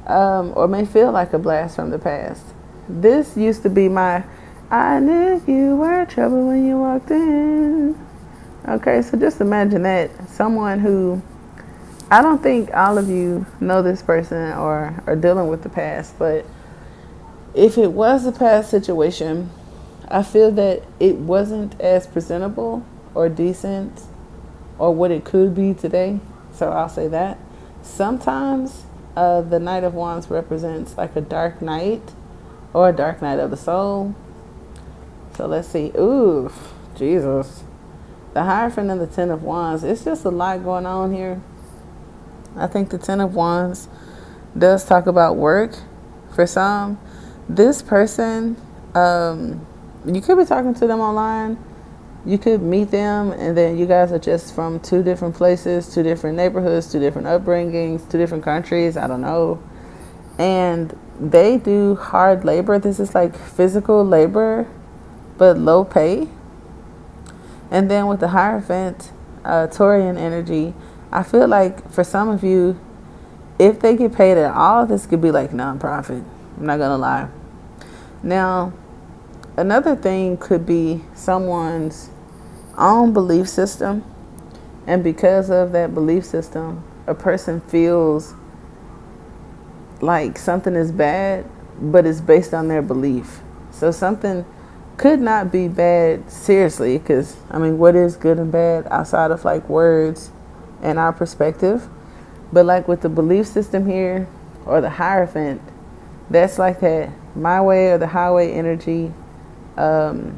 or may feel like a blast from the past. This used to be my, I knew you were trouble when you walked in. Okay, so just imagine that. Someone who, I don't think all of you know this person or are dealing with the past, but if it was a past situation, I feel that it wasn't as presentable or decent or what it could be today. So I'll say that. Sometimes the Knight of Wands represents like a dark night or a dark night of the soul. So let's see. Ooh, Jesus. The Hierophant and the Ten of Wands. It's just a lot going on here. I think the Ten of Wands does talk about work for some. This person, you could be talking to them online. You could meet them and then you guys are just from two different places, two different neighborhoods, two different upbringings, two different countries. I don't know. And they do hard labor. This is like physical labor, but low pay. And then with the Hierophant, Taurian energy, I feel like for some of you, if they get paid at all, this could be like nonprofit. I'm not going to lie. Now, another thing could be someone's own belief system. And because of that belief system, a person feels like something is bad, but it's based on their belief. So something could not be bad seriously, because, I mean, what is good and bad outside of like words and our perspective? But like with the belief system here, or the Hierophant, that's like that my way or the highway energy of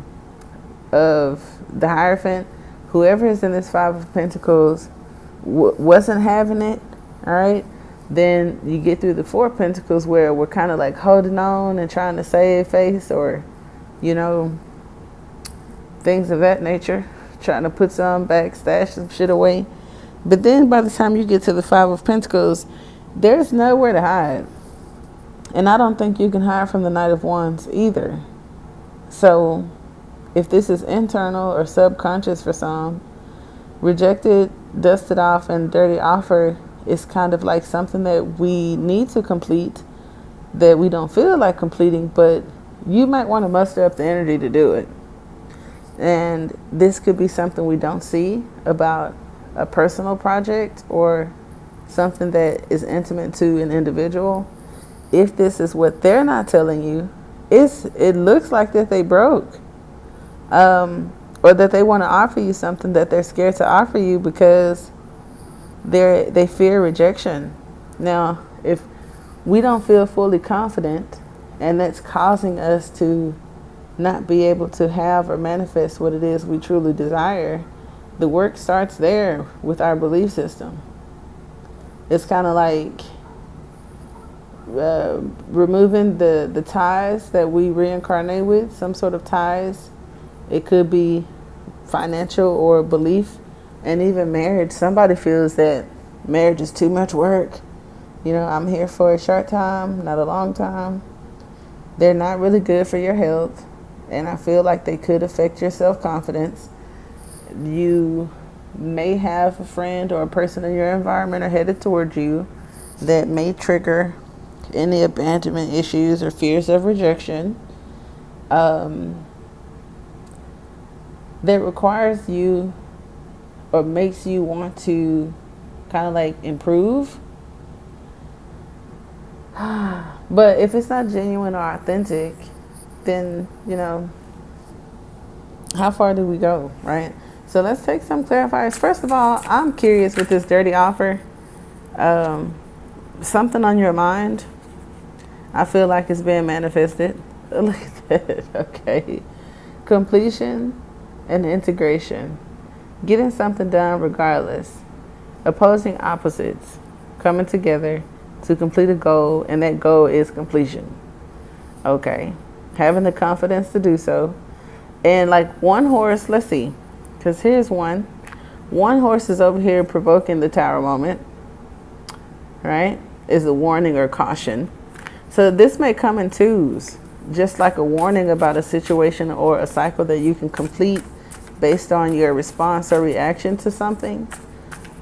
the Hierophant. Whoever is in this Five of Pentacles wasn't having it, all right? Then you get through the Four of Pentacles where we're kind of like holding on and trying to save face, or, you know, things of that nature, trying to put some back, stash some shit away. But then by the time you get to the Five of Pentacles, there's nowhere to hide. And I don't think you can hide from the Knight of Wands either. So if this is internal or subconscious for some, rejected, dusted off, and dirty offer is kind of like something that we need to complete that we don't feel like completing, but you might want to muster up the energy to do it. And this could be something we don't see about a personal project or something that is intimate to an individual. If this is what they're not telling you, it looks like that they broke. Or that they want to offer you something that they're scared to offer you because they fear rejection. Now, if we don't feel fully confident and that's causing us to not be able to have or manifest what it is we truly desire, the work starts there with our belief system. It's kind of like removing the ties that we reincarnate with, some sort of ties. It could be financial or belief, and even marriage. Somebody feels that marriage is too much work. You know, I'm here for a short time, not a long time. They're not really good for your health, and I feel like they could affect your self-confidence. You may have a friend or a person in your environment or headed towards you that may trigger any abandonment issues or fears of rejection. That requires you or makes you want to kind of like improve. But if it's not genuine or authentic, then, you know, how far do we go, right? So let's take some clarifiers. First of all, I'm curious with this dirty offer. Something on your mind, I feel like it's being manifested. Look at that. Okay. Completion and integration. Getting something done regardless. Opposing opposites coming together to complete a goal, and that goal is completion. Okay. Having the confidence to do so. And like one horse, let's see, because here's one. One horse is over here provoking the tower moment, right? Is a warning or caution. So this may come in twos, just like a warning about a situation or a cycle that you can complete based on your response or reaction to something.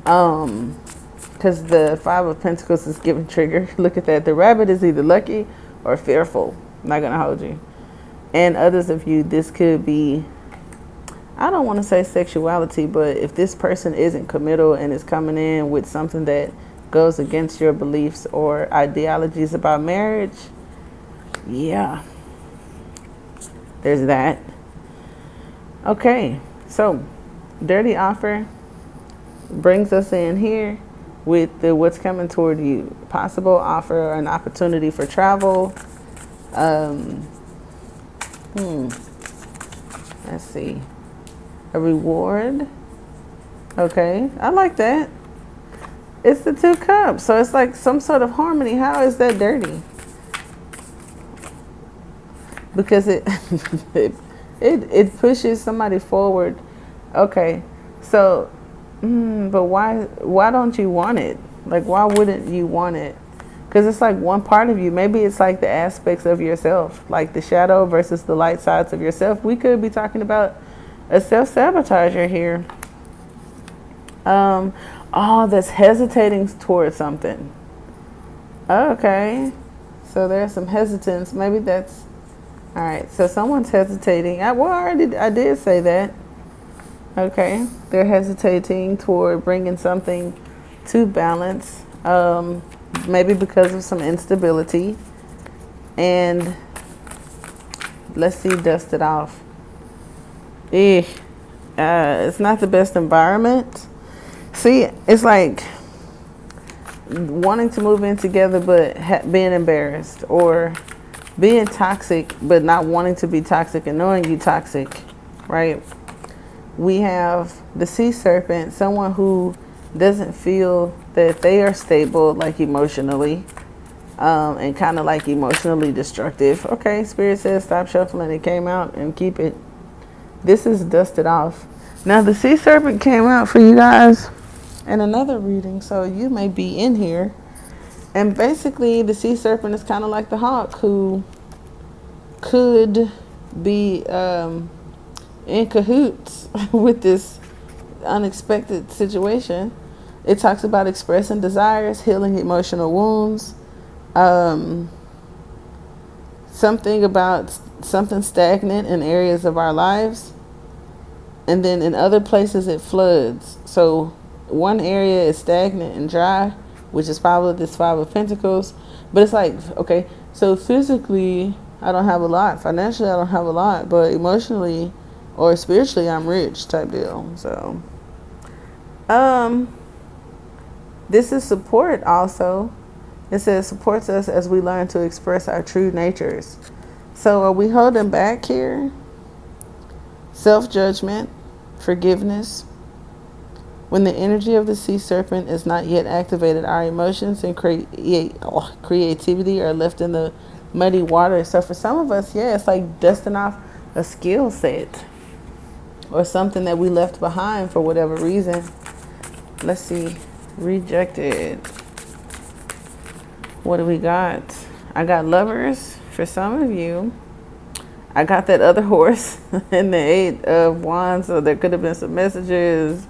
Because the Five of Pentacles is giving trigger. Look at that. The rabbit is either lucky or fearful. I'm not going to hold you. And others of you, this could be, I don't want to say sexuality, but if this person isn't committal and is coming in with something that goes against your beliefs or ideologies about marriage, yeah, there's that. Okay, so dirty offer brings us in here with the what's coming toward you. Possible offer or an opportunity for travel. Let's see. A reward. Okay, I like that. It's the Two Cups, so it's like some sort of harmony. How is that dirty? Because it it pushes somebody forward. Okay, so but why don't you want it? Like, why wouldn't you want it? Because it's like one part of you. Maybe it's like the aspects of yourself, like the shadow versus the light sides of yourself. We could be talking about a self-sabotager here. That's hesitating towards something. Okay, so there's some hesitance. Maybe that's all right. So someone's hesitating. I did say that. Okay, they're hesitating toward bringing something to balance. Maybe because of some instability. And let's see, dust it off. It's not the best environment. See, it's like wanting to move in together but being embarrassed, or being toxic but not wanting to be toxic and knowing you toxic, right? We have the sea serpent, someone who doesn't feel that they are stable, like emotionally, and kind of like emotionally destructive. Okay, Spirit says stop shuffling. It came out and keep it. This is dusted off. Now the sea serpent came out for you guys in another reading, so you may be in here. And basically the sea serpent is kind of like the hawk, who could be in cahoots with this unexpected situation. It talks about expressing desires, healing emotional wounds, something about something stagnant in areas of our lives, and then in other places it floods. So one area is stagnant and dry, which is probably this Five of Pentacles. But it's like, okay, so physically I don't have a lot, financially I don't have a lot, but emotionally or spiritually I'm rich type deal. So this is support also. It says supports us as we learn to express our true natures. So are we holding back here? Self-judgment, forgiveness. When the energy of the sea serpent is not yet activated, our emotions and creativity are left in the muddy water. So for some of us, yeah, it's like dusting off a skill set or something that we left behind for whatever reason. Let's see. Rejected. What do we got? I got Lovers for some of you. I got that other horse in the Eight of Wands, so there could have been some messages.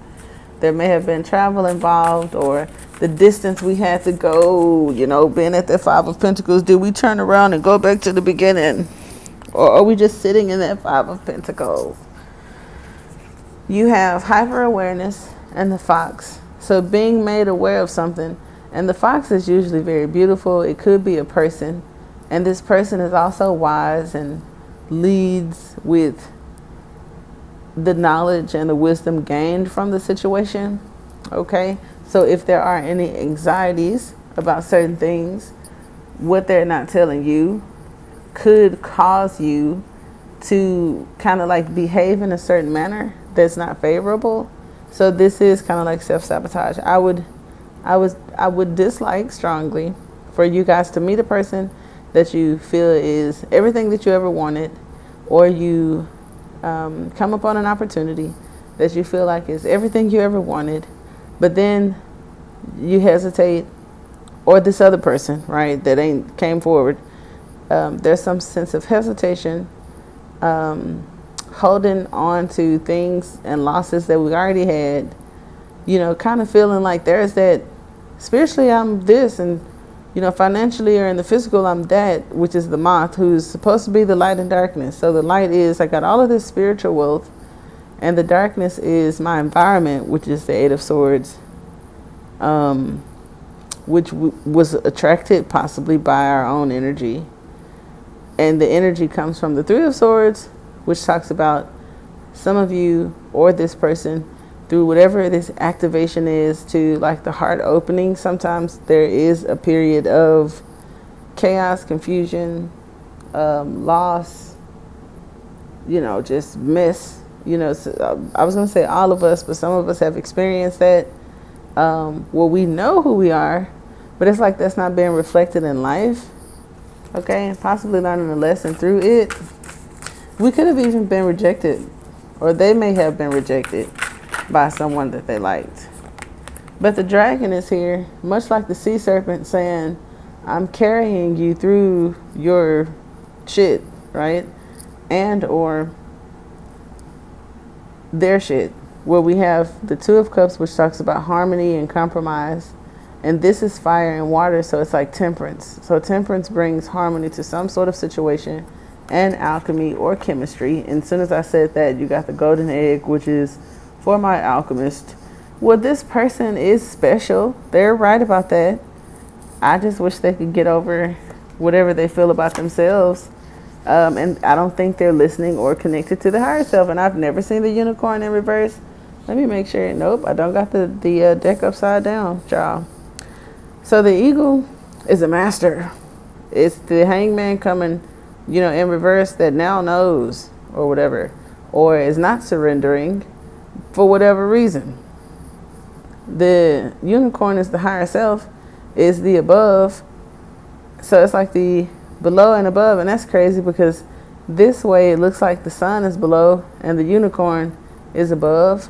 There may have been travel involved, or the distance we had to go, you know, being at the Five of Pentacles. Did we turn around and go back to the beginning? Or are we just sitting in that Five of Pentacles? You have hyper awareness and the Fox. So being made aware of something. And the fox is usually very beautiful. It could be a person. And this person is also wise and leads with the knowledge and the wisdom gained from the situation. Okay? So if there are any anxieties about certain things, what they're not telling you could cause you to kind of like behave in a certain manner that's not favorable. So this is kind of like self-sabotage. I would dislike strongly for you guys to meet a person that you feel is everything that you ever wanted, or you come upon an opportunity that you feel like is everything you ever wanted, but then you hesitate, or this other person, right, that ain't came forward. There's some sense of hesitation, holding on to things and losses that we already had, you know, kind of feeling like there's that spiritually I'm this, and you know, financially or in the physical I'm that, which is the moth, who's supposed to be the light and darkness. So the light is I got all of this spiritual wealth, and the darkness is my environment, which is the Eight of Swords, which was attracted possibly by our own energy. And the energy comes from the Three of Swords, which talks about some of you or this person through whatever this activation is to like the heart opening. Sometimes there is a period of chaos, confusion, loss, you know, just mess. You know, so, I was going to say all of us, but some of us have experienced that. Well, we know who we are, but it's like that's not being reflected in life. Okay, and possibly learning a lesson through it. We could have even been rejected, or they may have been rejected by someone that they liked. But the dragon is here, much like the sea serpent, saying, I'm carrying you through your shit, right? And or their shit, where we have the Two of Cups, which talks about harmony and compromise. And this is fire and water, so it's like temperance. So temperance brings harmony to some sort of situation, and alchemy or chemistry. And as soon as I said that, you got the golden egg, which is for my alchemist. Well, this person is special. They're right about that. I just wish they could get over whatever they feel about themselves. And I don't think they're listening or connected to the higher self. And I've never seen the unicorn in reverse. Let me make sure. Nope, I don't got the deck upside down, y'all. So the eagle is a master. It's the hangman coming, you know, in reverse, that now knows or whatever, or is not surrendering for whatever reason. The unicorn is the higher self, is the above. So it's like the below and above. And that's crazy because this way it looks like the sun is below and the unicorn is above.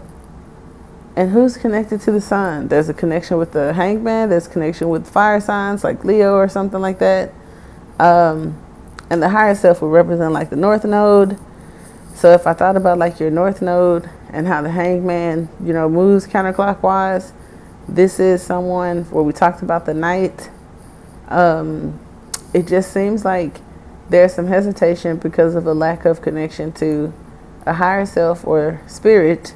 And who's connected to the sun? There's a connection with the hangman. There's a connection with fire signs like Leo or something like that. And the higher self will represent like the north node. So if I thought about like your north node and how the hangman, moves counterclockwise, this is someone where we talked about the night. It just seems like there's some hesitation because of a lack of connection to a higher self or spirit.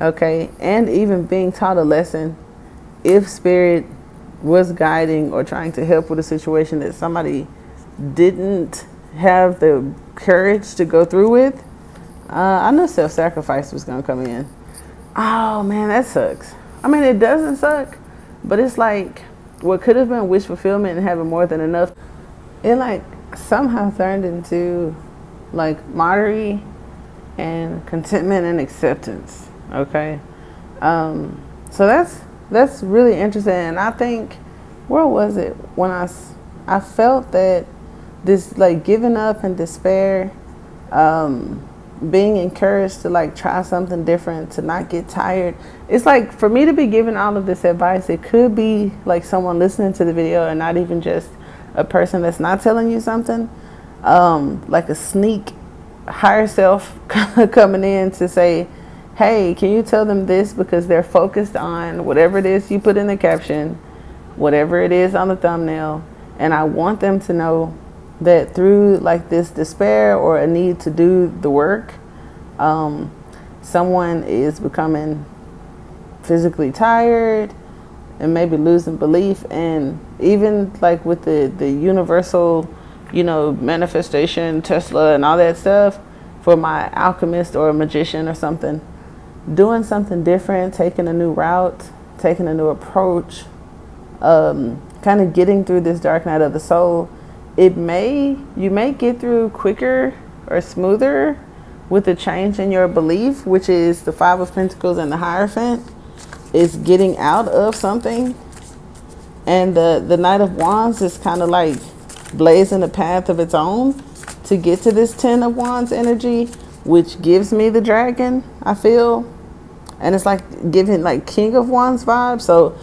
Okay, and even being taught a lesson, if spirit was guiding or trying to help with a situation that somebody didn't have the courage to go through with, I know self-sacrifice was going to come in. Oh man, that sucks. I mean, it doesn't suck, but it's like what could have been wish fulfillment and having more than enough, it like somehow turned into like mockery and contentment and acceptance. Okay, so that's really interesting. And I think, where was it when I felt that this like giving up and despair, being encouraged to like try something different, to not get tired. It's like for me to be giving all of this advice, it could be like someone listening to the video and not even just a person that's not telling you something, like a sneak higher self coming in to say, hey, can you tell them this, because they're focused on whatever it is you put in the caption, whatever it is on the thumbnail. And I want them to know that through like this despair or a need to do the work, someone is becoming physically tired and maybe losing belief. And even like with the universal, manifestation, Tesla and all that stuff, for my alchemist or a magician or something, doing something different, taking a new route, taking a new approach, kind of getting through this dark night of the soul, you may get through quicker or smoother with the change in your belief, which is the Five of Pentacles and the Hierophant, is getting out of something. And the Knight of Wands is kind of like blazing a path of its own to get to this Ten of Wands energy, which gives me the dragon, I feel. And it's like giving like King of Wands vibe. So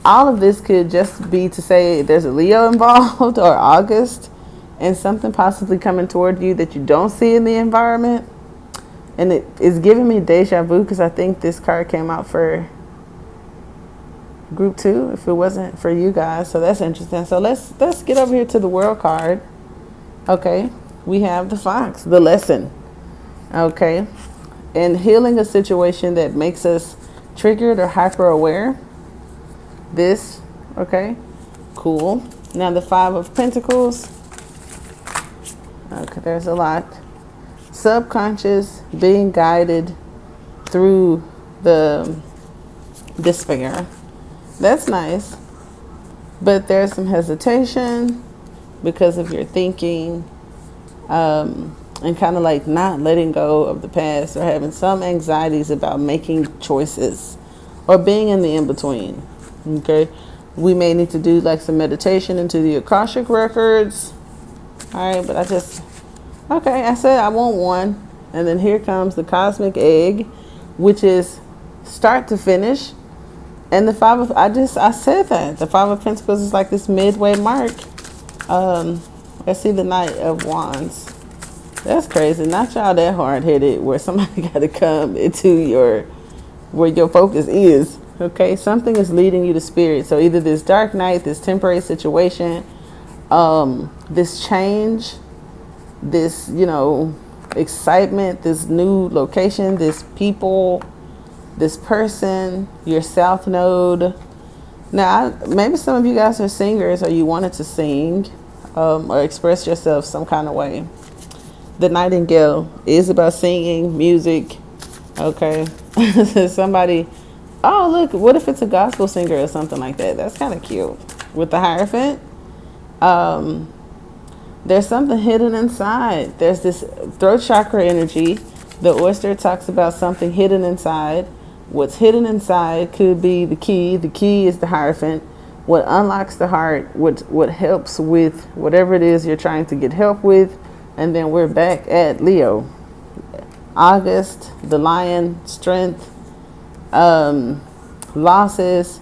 all of this could just be to say there's a Leo involved or August, and something possibly coming toward you that you don't see in the environment. And it is giving me deja vu, because I think this card came out for group 2 if it wasn't for you guys. So that's interesting. So let's get over here to the World card. Okay, we have the Fox, the lesson. Okay, and healing a situation that makes us triggered or hyper aware. This, okay, cool. Now the Five of Pentacles. Okay, there's a lot. Subconscious, being guided through the despair. That's nice. But there's some hesitation because of your thinking, and kind of like not letting go of the past, or having some anxieties about making choices or being in the in-between. Okay, we may need to do like some meditation into the Akashic records. All right, but I said I want one. And then here comes the cosmic egg, which is start to finish. And the I said that the Five of Pentacles is like this midway mark. I see the Knight of Wands. That's crazy. Not y'all that hard-headed where somebody got to come into where your focus is. Okay, something is leading you to spirit. So either this dark night, this temporary situation, this change, this, excitement, this new location, this people, this person, your South Node. Now, maybe some of you guys are singers, or you wanted to sing, or express yourself some kind of way. The Nightingale is about singing, music. Okay, somebody. Oh, look, what if it's a gospel singer or something like that? That's kind of cute. With the Hierophant, there's something hidden inside. There's this throat chakra energy. The oyster talks about something hidden inside. What's hidden inside could be the key. The key is the Hierophant. What unlocks the heart, what helps with whatever it is you're trying to get help with, And then we're back at Leo. August, the lion, strength, losses,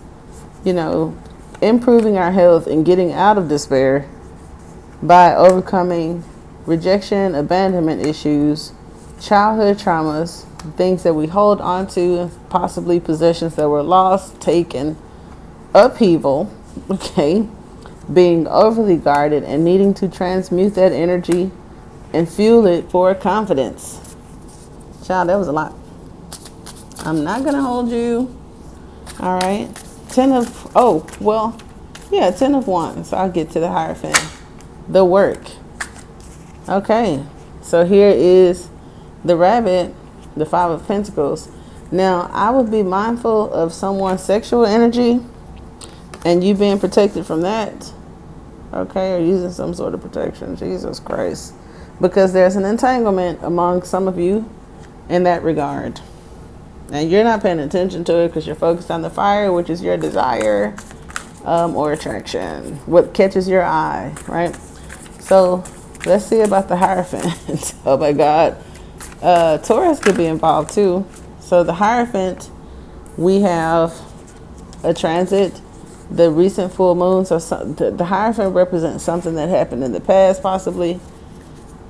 you know, improving our health and getting out of despair by overcoming rejection, abandonment issues, childhood traumas, things that we hold on to, possibly possessions that were lost, taken, upheaval, okay, being overly guarded and needing to transmute that energy and fuel it for confidence. Child, that was a lot. I'm not going to hold you. All right. 10 of Wands. I'll get to the Hierophant. The work. Okay. So here is the rabbit, the 5 of Pentacles. Now, I would be mindful of someone's sexual energy and you being protected from that. Okay. Or using some sort of protection. Jesus Christ. Because there's an entanglement among some of you in that regard. And you're not paying attention to it because you're focused on the fire, which is your desire or attraction. What catches your eye, right? So let's see about the Hierophant. Oh my God. Taurus could be involved too. So the Hierophant, we have a transit, the recent full moon. So the Hierophant represents something that happened in the past possibly.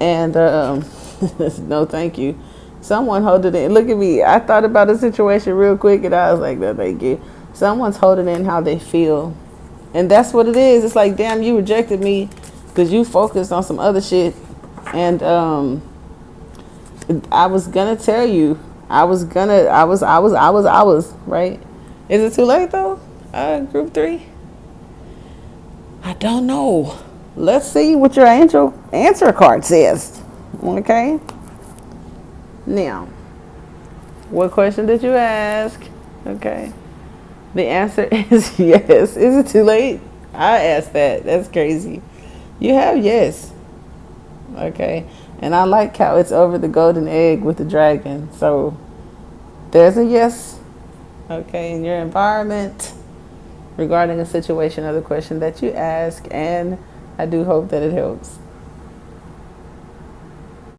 And no thank you. Someone holding in. Look at me. I thought about a situation real quick and I was like, no thank you. Someone's holding in how they feel. And that's what it is. It's like, damn, you rejected me because you focused on some other shit. And I was gonna tell you. I was, right? Is it too late though? Group 3? I don't know. Let's see what your angel answer card says. Okay. Now, what question did you ask? Okay. The answer is yes. Is it too late? I asked that. That's crazy. You have yes. Okay. And I like how it's over the golden egg with the dragon. So there's a yes. Okay. In your environment regarding a situation or the question that you ask. And I do hope that it helps.